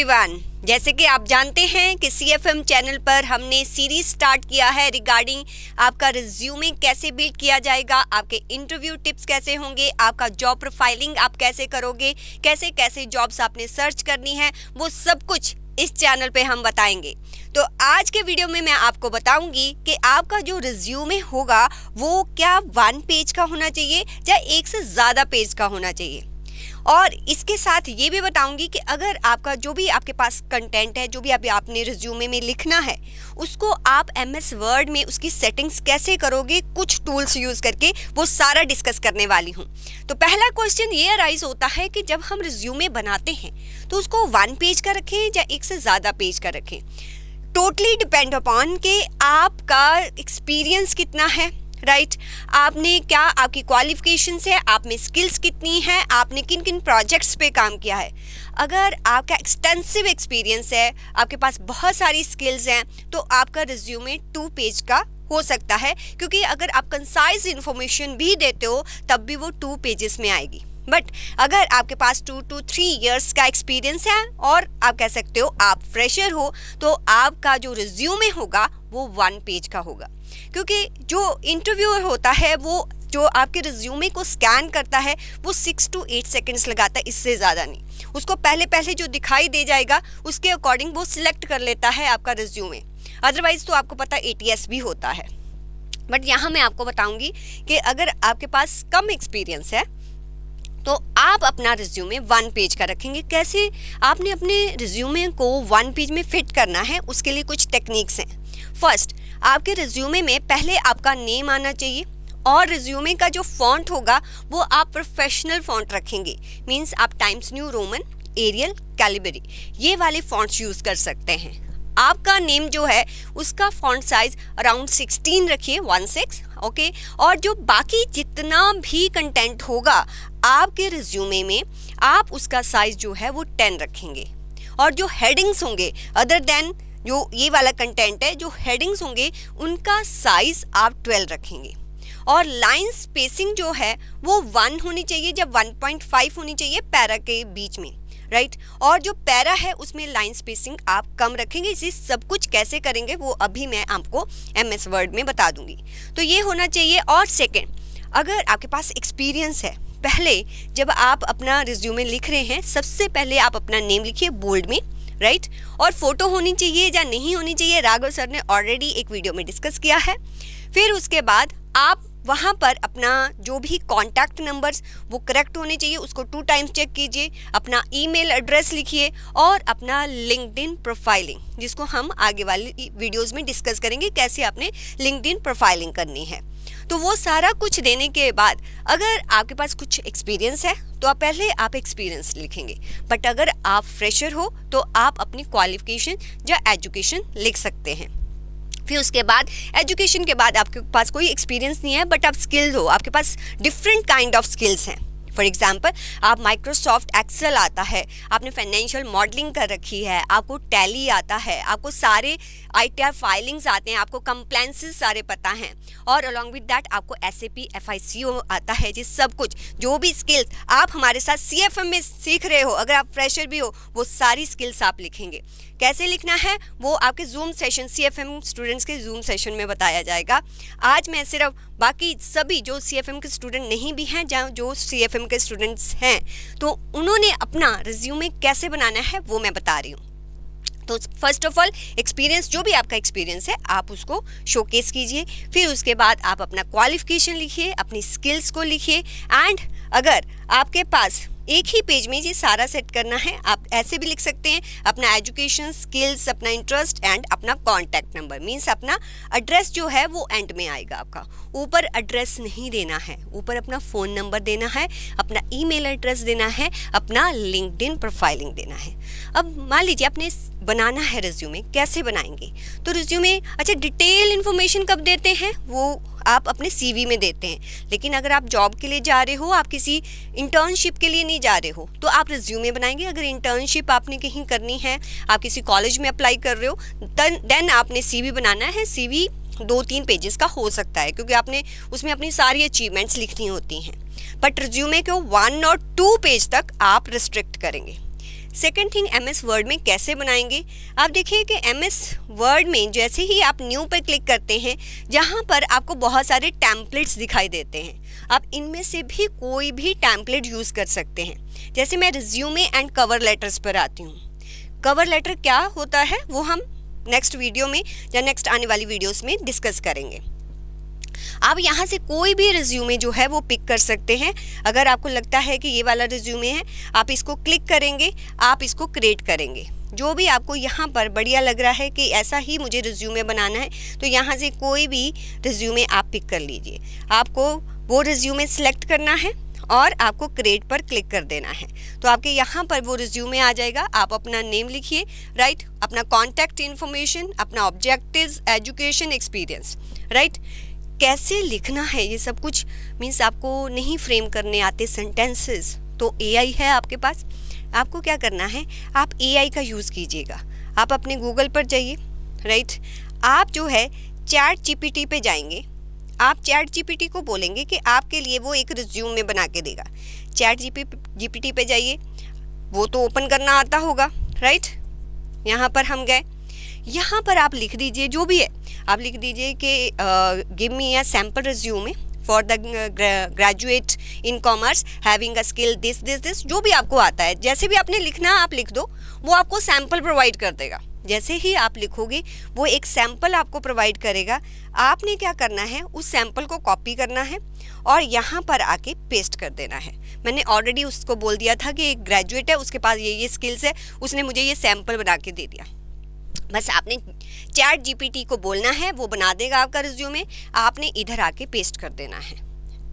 Everyone, जैसे कि आप जानते हैं कि CFM चैनल पर हमने सीरीज स्टार्ट किया है रिगार्डिंग आपका रिज्यूमे कैसे बिल्ड किया जाएगा, आपके इंटरव्यू टिप्स कैसे होंगे, आपका जॉब प्रोफाइलिंग आप कैसे करोगे, कैसे कैसे जॉब्स आपने सर्च करनी है, वो सब कुछ इस चैनल पे हम बताएंगे। तो आज के वीडियो में मैं आपको बताऊंगी कि आपका जो रिज्यूमे होगा वो क्या 1 पेज का होना चाहिए या 1 से ज़्यादा पेज का होना चाहिए। और इसके साथ ये भी बताऊंगी कि अगर आपका जो भी आपके पास कंटेंट है, जो भी आपने रिज्यूमे में लिखना है, उसको आप MS वर्ड में उसकी सेटिंग्स कैसे करोगे, कुछ टूल्स यूज़ करके, वो सारा डिस्कस करने वाली हूँ। तो पहला क्वेश्चन ये अराइज होता है कि जब हम रिज्यूमे बनाते हैं तो उसको 1 पेज का रखें या 1 से ज़्यादा पेज का रखें। टोटली डिपेंड अपॉन कि आपका एक्सपीरियंस कितना है, राइट आपने क्या, आपकी क्वालिफिकेशंस है, आप में स्किल्स कितनी हैं, आपने किन किन प्रोजेक्ट्स पे काम किया है। अगर आपका एक्सटेंसिव एक्सपीरियंस है, आपके पास बहुत सारी स्किल्स हैं, तो आपका रिज्यूमे 2 पेज का हो सकता है, क्योंकि अगर आप कंसाइज इन्फॉर्मेशन भी देते हो तब भी वो 2 पेजेस में आएगी। बट अगर आपके पास 2 to 3 इयर्स का एक्सपीरियंस है और आप कह सकते हो आप फ्रेशर हो, तो आपका जो रिज्यूमे होगा वो 1 पेज का होगा। क्योंकि जो इंटरव्यूअर होता है वो जो आपके रिज्यूमे को स्कैन करता है वो 6 to 8 सेकेंड्स लगाता है, इससे ज़्यादा नहीं। उसको पहले जो दिखाई दे जाएगा उसके अकॉर्डिंग वो सिलेक्ट कर लेता है आपका रिज्यूमे। अदरवाइज़ तो आपको पता ATS भी होता है। बट यहाँ मैं आपको बताऊँगी कि अगर आपके पास कम एक्सपीरियंस है तो आप अपना रिज्यूमे 1 पेज का रखेंगे। कैसे आपने अपने रिज्यूमे को 1 पेज में फिट करना है, उसके लिए कुछ टेक्निक्स हैं। फर्स्ट, आपके रिज्यूमे में पहले आपका नेम आना चाहिए और रिज्यूमे का जो फॉन्ट होगा वो आप प्रोफेशनल फॉन्ट रखेंगे। मींस आप Times New Roman, Arial, Calibri ये वाले फॉन्ट्स यूज़ कर सकते हैं। आपका नेम जो है उसका फॉन्ट साइज अराउंड 16 रखिए, 16, ओके। और जो बाकी जितना भी कंटेंट होगा आपके रिज्यूमे में, आप उसका साइज जो है वो 10 रखेंगे। और जो हेडिंग्स होंगे अदर देन जो ये वाला कंटेंट है, जो हेडिंग्स होंगे उनका साइज आप 12 रखेंगे। और लाइन स्पेसिंग जो है वो 1 होनी चाहिए, जब 1.5 होनी चाहिए पैरा के बीच में, राइट। और जो पैरा है उसमें लाइन स्पेसिंग आप कम रखेंगे। इसी सब कुछ कैसे करेंगे वो अभी मैं आपको MS वर्ड में बता दूंगी। तो ये होना चाहिए। और सेकेंड, अगर आपके पास एक्सपीरियंस है, पहले जब आप अपना रिज्यूमे लिख रहे हैं सबसे पहले आप अपना नेम लिखिए बोल्ड में, राइट। और फोटो होनी चाहिए या नहीं होनी चाहिए, राघव सर ने ऑलरेडी एक वीडियो में डिस्कस किया है। फिर उसके बाद आप वहाँ पर अपना जो भी कॉन्टैक्ट नंबर्स वो करेक्ट होने चाहिए, उसको 2 टाइम्स चेक कीजिए। अपना ईमेल एड्रेस लिखिए और अपना लिंक्डइन प्रोफाइलिंग, जिसको हम आगे वाली वीडियोस में डिस्कस करेंगे कैसे आपने लिंक्डइन प्रोफाइलिंग करनी है। तो वो सारा कुछ देने के बाद अगर आपके पास कुछ एक्सपीरियंस है तो आप पहले एक्सपीरियंस लिखेंगे। बट अगर आप फ्रेशर हो तो आप अपनी क्वालिफिकेशन या एजुकेशन लिख सकते हैं। फिर उसके बाद एजुकेशन के बाद आपके पास कोई एक्सपीरियंस नहीं है बट आप स्किल्ड हो, आपके पास डिफरेंट काइंड ऑफ स्किल्स हैं। फॉर एग्जाम्पल, आप माइक्रोसॉफ्ट एक्सेल आता है, आपने फाइनेंशियल मॉडलिंग कर रखी है, आपको टैली आता है, आपको सारे ITR फाइलिंग्स आते हैं, आपको कंप्लायंसेस सारे पता हैं, और अलॉन्ग विद दैट आपको SAP FICO आता है। जी सब कुछ जो भी स्किल्स आप हमारे साथ CFM में सीख रहे हो, अगर आप फ्रेशर भी हो, वो सारी स्किल्स आप लिखेंगे। कैसे लिखना है वो आपके जूम सेशन, CFM स्टूडेंट्स के जूम सेशन में बताया जाएगा। आज मैं सिर्फ बाकी सभी जो CFM के स्टूडेंट नहीं भी हैं, जो CFM के स्टूडेंट्स हैं, तो उन्होंने अपना रिज्यूमे कैसे बनाना है वो मैं बता रही हूँ। तो फर्स्ट ऑफ ऑल एक्सपीरियंस, जो भी आपका एक्सपीरियंस है आप उसको शोकेस कीजिए। फिर उसके बाद आप अपना क्वालिफिकेशन लिखिए, अपनी स्किल्स को लिखिए। एंड अगर आपके पास एक ही पेज में ये सारा सेट करना है, आप ऐसे भी लिख सकते हैं, अपना एजुकेशन, स्किल्स, अपना इंटरेस्ट एंड अपना कॉन्टैक्ट नंबर। मीन्स अपना एड्रेस जो है वो एंड में आएगा। आपका ऊपर एड्रेस नहीं देना है, ऊपर अपना फ़ोन नंबर देना है, अपना ईमेल एड्रेस देना है, अपना लिंक्डइन प्रोफाइलिंग देना है। अब मान लीजिए आपने बनाना है रिज्यूमे, कैसे बनाएंगे? तो रिज्यूमे अच्छा डिटेल इन्फॉर्मेशन कब देते हैं वो आप अपने CV में देते हैं। लेकिन अगर आप जॉब के लिए जा रहे हो, आप किसी इंटर्नशिप के लिए नहीं जा रहे हो, तो आप रिज्यूमे बनाएंगे। अगर इंटर्नशिप आपने कहीं करनी है, आप किसी कॉलेज में अप्लाई कर रहे हो, देन आपने CV बनाना है। CV 2-3 पेजेस का हो सकता है, क्योंकि आपने उसमें अपनी सारी अचीवमेंट्स लिखनी होती हैं। बट रिज्यूमे को 1 और 2 पेज तक आप रिस्ट्रिक्ट करेंगे। सेकेंड थिंग, MS वर्ड में कैसे बनाएंगे। आप देखिए कि MS वर्ड में जैसे ही आप न्यू पर क्लिक करते हैं, जहाँ पर आपको बहुत सारे टेम्पलेट्स दिखाई देते हैं, आप इनमें से भी कोई भी टेम्पलेट यूज़ कर सकते हैं। जैसे मैं रिज्यूमे एंड कवर लेटर्स पर आती हूँ। कवर लेटर क्या होता है वो हम नेक्स्ट वीडियो में या नेक्स्ट आने वाली वीडियोस में डिस्कस करेंगे। आप यहाँ से कोई भी रिज्यूमे जो है वो पिक कर सकते हैं। अगर आपको लगता है कि ये वाला रिज्यूमे है, आप इसको क्लिक करेंगे, आप इसको क्रिएट करेंगे। जो भी आपको यहाँ पर बढ़िया लग रहा है कि ऐसा ही मुझे रिज्यूमे बनाना है, तो यहाँ से कोई भी रिज्यूमे आप पिक कर लीजिए। आपको वो रिज्यूमे सिलेक्ट करना है और आपको क्रिएट पर क्लिक कर देना है, तो आपके यहाँ पर वो रिज्यूमे आ जाएगा। आप अपना नेम लिखिए, राइट, अपना कॉन्टैक्ट इन्फॉर्मेशन, अपना ऑब्जेक्टिव्स, एजुकेशन, एक्सपीरियंस, राइट। कैसे लिखना है ये सब कुछ मीन्स आपको नहीं फ्रेम करने आते सेंटेंसेस, तो AI है आपके पास। आपको क्या करना है, आप AI का यूज़ कीजिएगा। आप अपने गूगल पर जाइए, राइट। आप जो है ChatGPT पे जाएंगे। आप ChatGPT को बोलेंगे कि आपके लिए वो एक रिज्यूमे बना के देगा। ChatGPT पे जाइए, वो तो ओपन करना आता होगा, राइट। यहाँ पर हम गए, यहाँ पर आप लिख दीजिए जो भी है। आप लिख दीजिए कि give me a sample resume for the graduate in commerce having a skill this, जो भी आपको आता है, जैसे भी आपने लिखना आप लिख दो, वो आपको सैम्पल प्रोवाइड कर देगा। जैसे ही आप लिखोगे वो एक सैम्पल आपको प्रोवाइड करेगा। आपने क्या करना है, उस सैम्पल को कॉपी करना है और यहाँ पर आके पेस्ट कर देना है। मैंने ऑलरेडी उसको बोल दिया था कि एक ग्रेजुएट है, उसके पास ये स्किल्स है, उसने मुझे ये सैम्पल बना के दे दिया। बस आपने ChatGPT को बोलना है, वो बना देगा आपका रिज्यूमे। आपने इधर आके पेस्ट कर देना है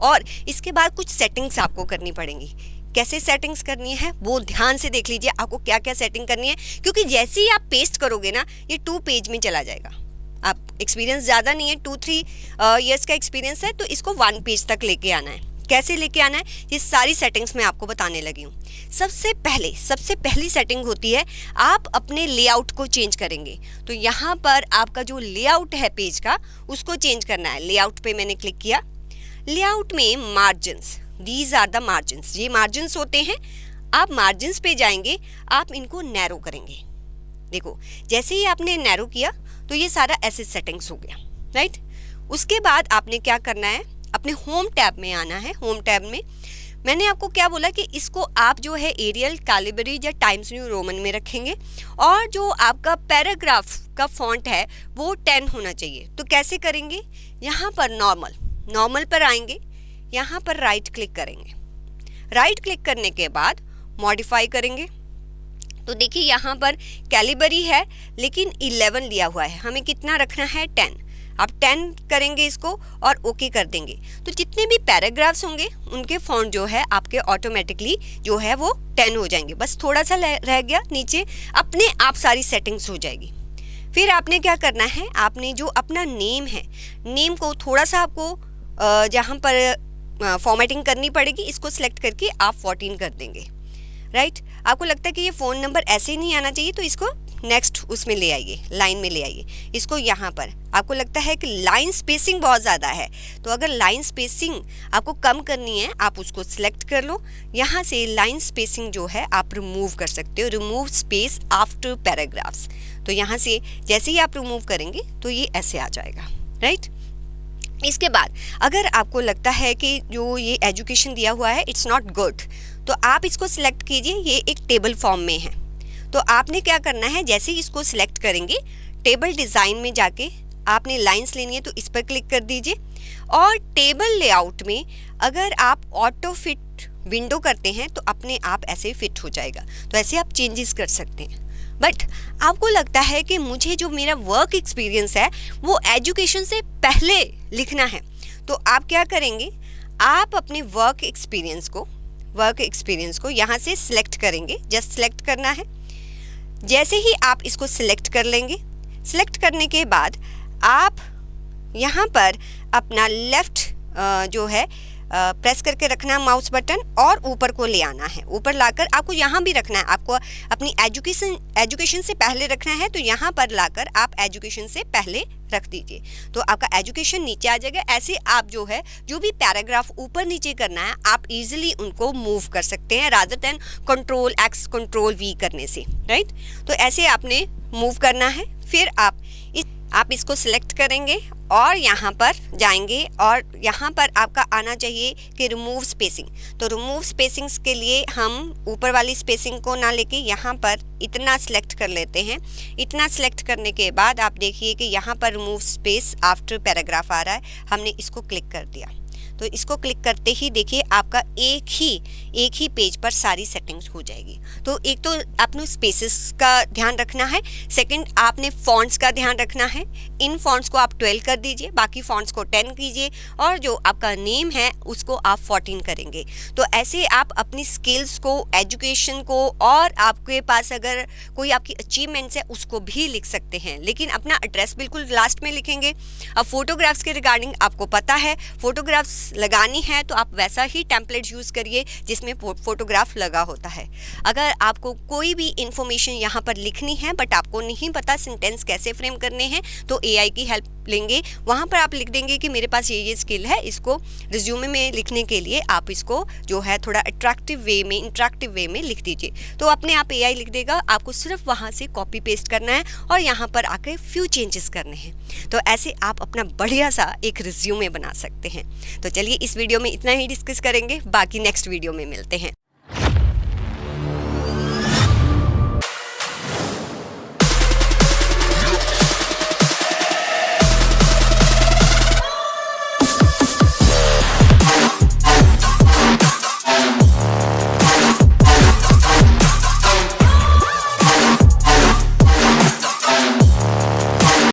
और इसके बाद कुछ सेटिंग्स आपको करनी पड़ेंगी। कैसे सेटिंग्स करनी है वो ध्यान से देख लीजिए, आपको क्या क्या सेटिंग करनी है, क्योंकि जैसे ही आप पेस्ट करोगे ना, ये 2 पेज में चला जाएगा। आप एक्सपीरियंस ज़्यादा नहीं है, 2-3 ईयर्स का एक्सपीरियंस है, तो इसको 1 पेज तक लेके आना है। कैसे लेके आना है, ये सारी सेटिंग्स मैं आपको बताने लगी हूँ। सबसे पहली सेटिंग होती है, आप अपने लेआउट को चेंज करेंगे। तो यहाँ पर आपका जो लेआउट है पेज का, उसको चेंज करना है। लेआउट पे मैंने क्लिक किया। लेआउट में margins, these are the margins, ये मार्जिन्स होते हैं। आप मार्जिन्स पे जाएंगे, आप इनको नैरो करेंगे। देखो, जैसे ही आपने नैरो किया तो ये सारा ऐसे सेटिंग्स हो गया, राइट। उसके बाद आपने क्या करना है, अपने होम टैब में आना है। होम टैब में मैंने आपको क्या बोला कि इसको आप जो है एरियल, कैलिबरी या टाइम्स न्यू रोमन में रखेंगे और जो आपका पैराग्राफ का फॉन्ट है वो 10 होना चाहिए। तो कैसे करेंगे, यहाँ पर नॉर्मल पर आएंगे, यहाँ पर राइट क्लिक करेंगे। राइट क्लिक करने के बाद मॉडिफाई करेंगे। तो देखिए यहाँ पर कैलिबरी है लेकिन 11 लिया हुआ है, हमें कितना रखना है, 10। आप 10 करेंगे इसको और ओके कर देंगे। तो जितने भी पैराग्राफ्स होंगे उनके फॉन्ट जो है आपके ऑटोमेटिकली जो है वो 10 हो जाएंगे। बस थोड़ा सा रह गया नीचे, अपने आप सारी सेटिंग्स हो जाएगी। फिर आपने क्या करना है, आपने जो अपना नेम है, नेम को थोड़ा सा आपको जहाँ पर फॉर्मेटिंग करनी पड़ेगी, इसको सिलेक्ट करके आप 14 कर देंगे, राइट। आपको लगता है कि ये फ़ोन नंबर ऐसे ही नहीं आना चाहिए, तो इसको नेक्स्ट उसमें ले आइए, लाइन में ले आइए इसको। यहाँ पर आपको लगता है कि लाइन स्पेसिंग बहुत ज़्यादा है, तो अगर लाइन स्पेसिंग आपको कम करनी है, आप उसको सिलेक्ट कर लो। यहाँ से लाइन स्पेसिंग जो है आप रिमूव कर सकते हो, रिमूव स्पेस आफ्टर पैराग्राफ्स। तो यहाँ से जैसे ही आप रिमूव करेंगे तो ये ऐसे आ जाएगा, राइट। इसके बाद अगर आपको लगता है कि जो ये एजुकेशन दिया हुआ है इट्स नॉट गुड, तो आप इसको सिलेक्ट कीजिए। ये एक टेबल फॉर्म में है, तो आपने क्या करना है, जैसे ही इसको सिलेक्ट करेंगे, टेबल डिज़ाइन में जाके आपने लाइंस लेनी है तो इस पर क्लिक कर दीजिए। और टेबल लेआउट में अगर आप ऑटो फिट विंडो करते हैं तो अपने आप ऐसे फिट हो जाएगा। तो ऐसे आप चेंजेस कर सकते हैं। बट आपको लगता है कि मुझे जो मेरा वर्क एक्सपीरियंस है वो एजुकेशन से पहले लिखना है, तो आप क्या करेंगे, आप अपने वर्क एक्सपीरियंस को यहाँ से सिलेक्ट करेंगे। जस्ट सिलेक्ट करना है। जैसे ही आप इसको सिलेक्ट कर लेंगे, सिलेक्ट करने के बाद आप यहाँ पर अपना लेफ़्ट जो है प्रेस करके रखना है माउस बटन और ऊपर को ले आना है। ऊपर लाकर आपको यहाँ भी रखना है, आपको अपनी एजुकेशन से पहले रखना है, तो यहाँ पर लाकर आप एजुकेशन से पहले रख दीजिए, तो आपका एजुकेशन नीचे आ जाएगा। ऐसे आप जो है जो भी पैराग्राफ ऊपर नीचे करना है आप इजीली उनको मूव कर सकते हैं rather than control X control V करने से, राइट। तो ऐसे आपने मूव करना है। फिर आप इसको सिलेक्ट करेंगे और यहाँ पर जाएंगे और यहाँ पर आपका आना चाहिए कि रिमूव स्पेसिंग। तो रिमूव स्पेसिंग्स के लिए हम ऊपर वाली स्पेसिंग को ना लेके यहाँ पर इतना सिलेक्ट कर लेते हैं। इतना सिलेक्ट करने के बाद आप देखिए कि यहाँ पर रिमूव स्पेस आफ्टर पैराग्राफ आ रहा है, हमने इसको क्लिक कर दिया। तो इसको क्लिक करते ही देखिए आपका एक ही पेज पर सारी सेटिंग्स हो जाएगी। तो एक तो आपने स्पेसेस का ध्यान रखना है, सेकंड आपने फॉन्ट्स का ध्यान रखना है। इन फॉन्ट्स को आप 12 कर दीजिए, बाकी फॉन्ट्स को 10 कीजिए और जो आपका नेम है उसको आप 14 करेंगे। तो ऐसे आप अपनी स्किल्स को, एजुकेशन को और आपके पास अगर कोई आपकी अचीवमेंट्स है उसको भी लिख सकते हैं, लेकिन अपना एड्रेस बिल्कुल लास्ट में लिखेंगे। अब फोटोग्राफ्स के रिगार्डिंग आपको पता है, फोटोग्राफ्स लगानी है तो आप वैसा ही टेम्पलेट यूज़ करिए जिसमें फोटोग्राफ लगा होता है। अगर आपको कोई भी इंफॉर्मेशन यहाँ पर लिखनी है बट आपको नहीं पता सेंटेंस कैसे फ्रेम करने हैं, तो AI की हेल्प लेंगे। वहाँ पर आप लिख देंगे कि मेरे पास ये स्किल है, इसको रिज्यूमे में लिखने के लिए आप इसको जो है थोड़ा इंटरेक्टिव वे में लिख दीजिए। तो अपने आप AI लिख देगा, आपको सिर्फ वहाँ से कॉपी पेस्ट करना है और यहाँ पर आके फ्यू चेंजेस करने हैं। तो ऐसे आप अपना बढ़िया सा एक रिज्यूमे बना सकते हैं। तो चलिए इस वीडियो में इतना ही डिस्कस करेंगे, बाकी नेक्स्ट वीडियो में मिलते हैं।